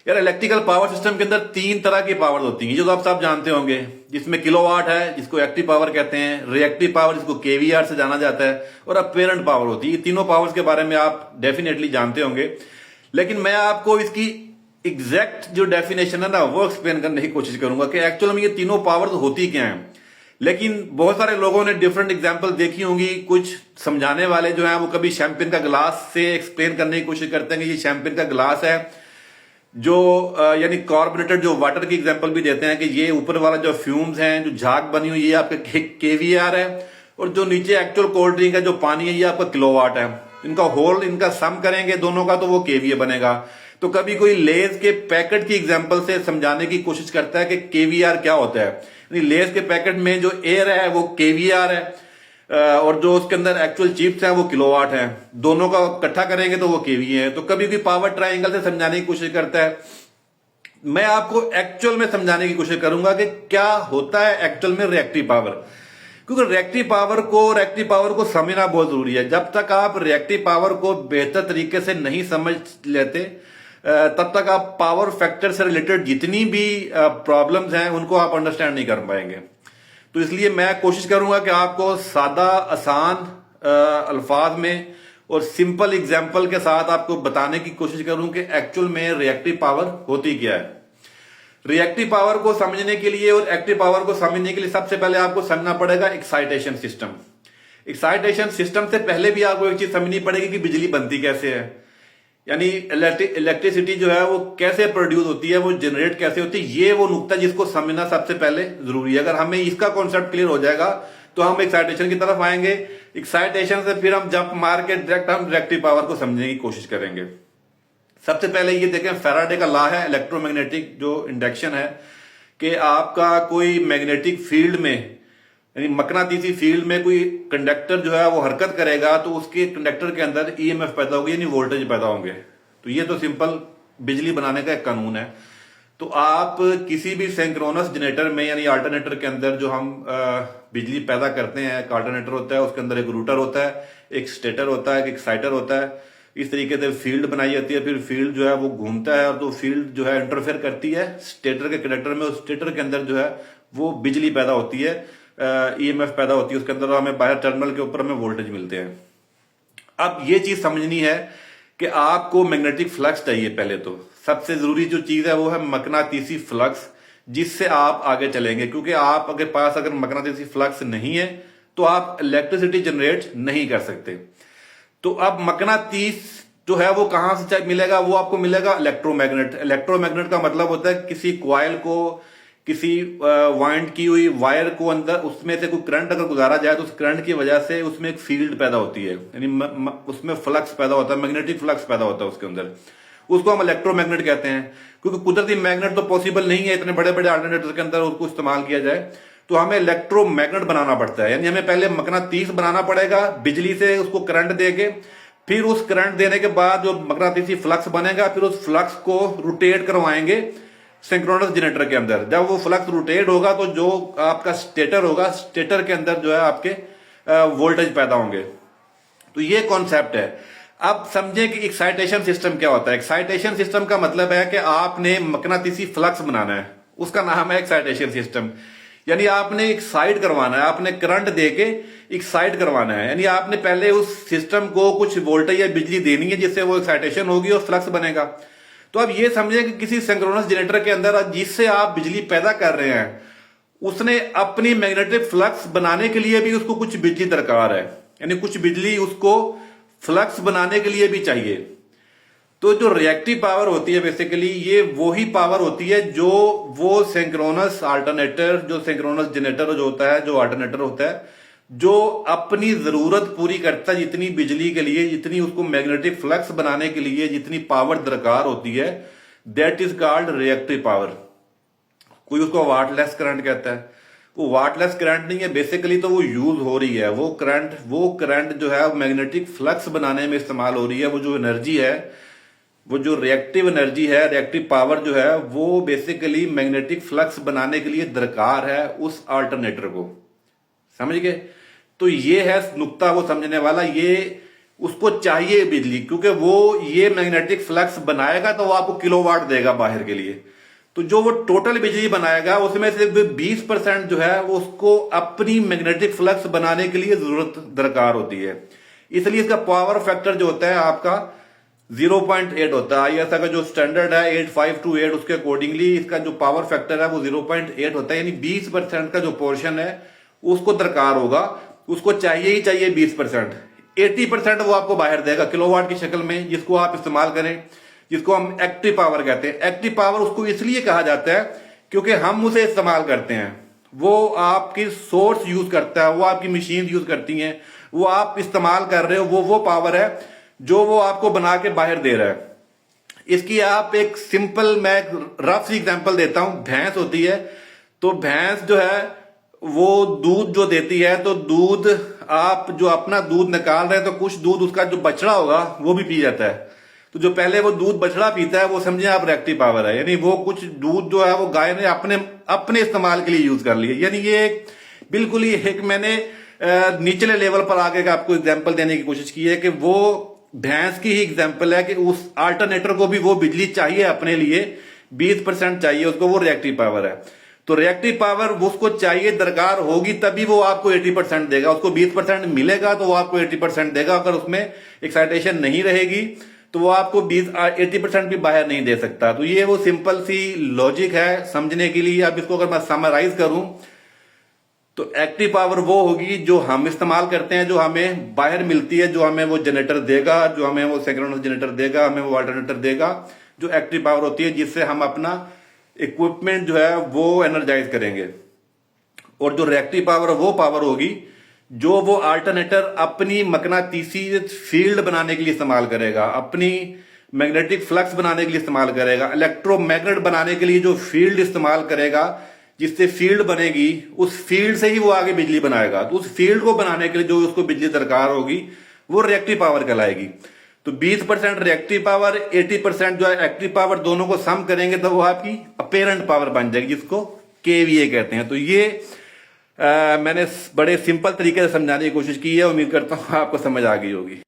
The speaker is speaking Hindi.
यार इलेक्ट्रिकल पावर सिस्टम के अंदर तीन तरह की पावर होती हैं, ये जो आप सब जानते होंगे, जिसमें किलोवाट है जिसको एक्टिव पावर कहते हैं, रिएक्टिव पावर जिसको केवीआर से जाना जाता है, और अपेरेंट पावर होती है। ये तीनों पावर्स के बारे में आप डेफिनेटली जानते होंगे, लेकिन मैं आपको इसकी एग्जैक्ट जो डेफिनेशन है ना वो एक्सप्लेन करने की कोशिश करूंगा कि एक्चुअल में ये तीनों पावर्स होती क्या हैं। लेकिन बहुत सारे लोगों ने डिफरेंट एग्जाम्पल देखी होंगी, कुछ समझाने वाले जो हैं वो कभी शैंपेन का ग्लास से एक्सप्लेन करने की कोशिश करते हैं कि ये शैंपेन का ग्लास है, जो यानी कार्बोनेटेड जो वाटर की एग्जांपल भी देते हैं कि ये ऊपर वाला जो फ्यूम्स हैं, जो झाग बनी हुई, ये आपके केवीआर है, और जो नीचे एक्चुअल कोल्ड ड्रिंक है जो पानी है ये आपका किलोवाट है। इनका होल इनका सम करेंगे दोनों का तो वो केवीए बनेगा। तो कभी कोई लेज के पैकेट की एग्जांपल से समझाने की कोशिश करता है कि केवीआर क्या होता है, यानी लेज के पैकेट में जो एयर है वो केवीआर है, और जो उसके अंदर एक्चुअल चिप्स हैं वो किलोवाट हैं। दोनों का इकट्ठा करेंगे तो वो केवीए है। तो कभी भी पावर ट्रायंगल से समझाने की कोशिश करता है। मैं आपको एक्चुअल में समझाने की कोशिश करूंगा कि क्या होता है एक्चुअल में रिएक्टिव पावर, क्योंकि रिएक्टिव पावर को समझना बहुत जरूरी है। जब तक आप रिएक्टिव पावर को बेहतर तरीके से नहीं समझ लेते तब तक आप पावर फैक्टर से रिलेटेड जितनी भी प्रॉब्लम्स हैं उनको आप अंडरस्टैंड नहीं कर पाएंगे। तो इसलिए मैं कोशिश करूंगा कि आपको सादा आसान अल्फाज में और सिंपल एग्जाम्पल के साथ आपको बताने की कोशिश करूं कि एक्चुअल में रिएक्टिव पावर होती क्या है। रिएक्टिव पावर को समझने के लिए और एक्टिव पावर को समझने के लिए सबसे पहले आपको समझना पड़ेगा एक्साइटेशन सिस्टम। एक्साइटेशन सिस्टम से पहले भी आपको एक चीज समझनी पड़ेगी कि बिजली बनती कैसे है, यानी इलेक्ट्रिसिटी जो है वो कैसे प्रोड्यूस होती है, वो जनरेट कैसे होती है, ये वो नुक्ता जिसको समझना सबसे पहले जरूरी है। अगर हमें इसका कॉन्सेप्ट क्लियर हो जाएगा तो हम एक्साइटेशन की तरफ आएंगे। एक्साइटेशन से फिर हम जंप मार के डायरेक्ट हम रिएक्टिव पावर को समझने की कोशिश करेंगे। सबसे पहले ये देखें, फैराडे का लॉ है इलेक्ट्रोमैग्नेटिक जो इंडक्शन है, कि आपका कोई मैग्नेटिक फील्ड में यानी मकनातीसी फील्ड में कोई कंडक्टर जो है वो हरकत करेगा तो उसके कंडक्टर के अंदर ईएमएफ पैदा होगी यानी वोल्टेज पैदा होंगे। तो ये तो सिंपल बिजली बनाने का एक कानून है। तो आप किसी भी सिंक्रोनस जनरेटर में यानी अल्टरनेटर के अंदर जो हम बिजली पैदा करते हैं, एक अल्टरनेटर होता है, उसके अंदर एक रूटर होता है, एक स्टेटर होता है, एक एक्साइटर होता है। इस तरीके से फील्ड बनाई जाती है, फिर फील्ड जो है वो घूमता है और तो फील्ड जो है इंटरफेयर करती है स्टेटर के कंडक्टर में, उस स्टेटर के अंदर जो है वो बिजली पैदा होती है, ईएमएफ पैदा होती है, उसके अंदर हमें बाहर टर्मिनल के ऊपर हमें वोल्टेज मिलते हैं। अब ये चीज समझनी है कि आपको मैग्नेटिक फ्लक्स चाहिए। पहले तो सबसे जरूरी जो चीज है वो है मकनातीसी फ्लक्स, जिससे आप आगे चलेंगे, क्योंकि आप अगर पास अगर मकनातीसी फ्लक्स नहीं है तो आप इलेक्ट्रिसिटी जनरेट नहीं कर सकते। तो अब मकनातीस जो है वो कहां से मिलेगा, वो आपको मिलेगा इलेक्ट्रोमैग्नेट। इलेक्ट्रोमैग्नेट का मतलब होता है किसी कॉइल को, किसी वाइंड की हुई वायर को अंदर उसमें से कोई करंट अगर गुजारा जाए तो उस करंट की वजह से उसमें एक फील्ड पैदा होती है, यानी उसमें फ्लक्स पैदा होता है, मैग्नेटिक फ्लक्स पैदा होता है उसके अंदर, उसको हम इलेक्ट्रोमैग्नेट कहते हैं। क्योंकि कुदरती मैग्नेट तो पॉसिबल नहीं है इतने बड़े बड़े अल्टरनेटर के अंदर उसको इस्तेमाल किया जाए, तो हमें इलेक्ट्रोमैग्नेट बनाना पड़ता है। यानी हमें पहले मकनातीस बनाना पड़ेगा बिजली से, उसको करंट देके, फिर उस करंट देने के बाद जो मकनातीसी फ्लक्स बनेगा फिर उस फ्लक्स को रोटेट करवाएंगे सिंक्रोनस जनरेटर के अंदर। जब वो फ्लक्स रोटेट होगा तो जो आपका स्टेटर होगा, स्टेटर के अंदर जो है आपके वोल्टेज पैदा होंगे। तो ये कॉन्सेप्ट है। अब समझें कि एक्साइटेशन सिस्टम क्या होता है। एक्साइटेशन सिस्टम का मतलब है कि आपने मकनातीसी फ्लक्स बनाना है, उसका नाम है एक्साइटेशन सिस्टम। यानी आपने एक्साइट करवाना है, आपने करंट देके एक्साइट करवाना है, यानी आपने पहले उस सिस्टम को कुछ वोल्टेज या बिजली देनी है जिससे वो एक्साइटेशन होगी और फ्लक्स बनेगा। तो अब ये समझिए कि किसी सिंक्रोनस जनरेटर के अंदर जिससे आप बिजली पैदा कर रहे हैं, उसने अपनी मैग्नेटिक फ्लक्स बनाने के लिए भी उसको कुछ बिजली दरकार है, यानी कुछ बिजली उसको फ्लक्स बनाने के लिए भी चाहिए। तो जो रिएक्टिव पावर होती है बेसिकली ये वही पावर होती है जो वो सिंक्रोनस अल्टरनेटर, जो सिंक्रोनस जनरेटर जो होता है, जो अल्टरनेटर होता है, जो अपनी जरूरत पूरी करता है जितनी बिजली के लिए, जितनी उसको मैग्नेटिक फ्लक्स बनाने के लिए जितनी पावर दरकार होती है, that is called reactive power. कोई उसको वाटलेस करंट कहता है, वो वाटलेस करंट नहीं है बेसिकली, तो वो यूज हो रही है वो करंट जो है मैग्नेटिक फ्लक्स बनाने में इस्तेमाल हो रही है। वो जो एनर्जी है, वो जो रिएक्टिव एनर्जी है, रिएक्टिव पावर जो है वो बेसिकली मैग्नेटिक फ्लक्स बनाने के लिए दरकार है उस अल्टरनेटर को। समझ गए? तो ये है नुक्ता वो समझने वाला। ये उसको चाहिए बिजली, क्योंकि वो ये मैग्नेटिक फ्लक्स बनाएगा तो वो आपको किलोवाट देगा बाहर के लिए। तो जो वो टोटल बिजली बनाएगा उसमें से 20% जो है वो उसको अपनी मैग्नेटिक फ्लक्स बनाने के लिए जरूरत दरकार होती है। इसलिए इसका पावर फैक्टर जो होता है आपका 0.8 होता है। ISA का जो स्टैंडर्ड है 8528 उसके अकॉर्डिंगली इसका जो पावर फैक्टर है वो 0.8 होता है, यानी 20% का जो पोर्शन है उसको दरकार होगा, उसको चाहिए ही चाहिए 20%। 80% वो आपको बाहर देगा किलोवाट की शक्ल में, जिसको आप इस्तेमाल करें, जिसको हम एक्टिव पावर कहते हैं। एक्टिव पावर उसको इसलिए कहा जाता है क्योंकि हम उसे इस्तेमाल करते हैं। वो आपकी सोर्स यूज करता है, वो आपकी मशीन यूज करती हैं, वो आप इस्तेमाल कर रहे हो, वो पावर है जो वो आपको बना के बाहर दे रहा है। इसकी आप एक सिंपल मैं रफ सी एग्जांपल देता हूं। भैंस होती है, तो भैंस जो है वो दूध जो देती है, तो दूध आप जो अपना दूध निकाल रहे हैं तो कुछ दूध उसका जो बछड़ा होगा वो भी पी जाता है। तो जो पहले वो दूध बछड़ा पीता है वो समझे आप रिएक्टिव पावर है, यानी वो कुछ दूध जो है वो गाय ने अपने इस्तेमाल के लिए यूज कर लिया। यानी ये बिल्कुल ही एक मैंने निचले लेवल पर आगे का आपको एग्जाम्पल देने की कोशिश की है कि वो भैंस की ही एग्जाम्पल है कि उस अल्टरनेटर को भी वो बिजली चाहिए अपने लिए, 20% चाहिए उसको, वो रिएक्टिव पावर है। तो रिएक्टिव पावर उसको चाहिए, दरकार होगी तभी वो आपको 80% देगा। उसको 20% मिलेगा तो वो आपको 80% देगा। अगर उसमें एक्साइटेशन नहीं रहेगी तो वो आपको 80% भी बाहर नहीं दे सकता। तो ये वो सिंपल सी लॉजिक है समझने के लिए। अब इसको अगर मैं समराइज करूं तो एक्टिव पावर वो होगी जो हम इस्तेमाल करते हैं, जो हमें बाहर मिलती है, जो हमें वो जनरेटर देगा, जो हमें वो सिंक्रोनस जनरेटर देगा, हमें वो अल्टरनेटर देगा, जो एक्टिव पावर होती है जिससे हम अपना इक्विपमेंट जो है वो एनर्जाइज करेंगे। और जो रिएक्टिव पावर वो पावर होगी जो वो अल्टरनेटर अपनी मकनातीसी फील्ड बनाने के लिए इस्तेमाल करेगा, अपनी मैग्नेटिक फ्लक्स बनाने के लिए इस्तेमाल करेगा, इलेक्ट्रोमैग्नेट बनाने के लिए जो फील्ड इस्तेमाल करेगा, जिससे फील्ड बनेगी उस फील्ड से ही वो आगे बिजली बनाएगा। तो उस फील्ड को बनाने के लिए जो उसको बिजली दरकार होगी वो रिएक्टिव पावर कहलाएगी। तो 20% रिएक्टिव पावर, 80% जो है एक्टिव पावर, दोनों को सम करेंगे तो वो आपकी अपेरेंट पावर बन जाएगी, जिसको KVA कहते हैं। तो ये मैंने बड़े सिंपल तरीके से समझाने की कोशिश की है। उम्मीद करता हूं आपको समझ आ गई होगी।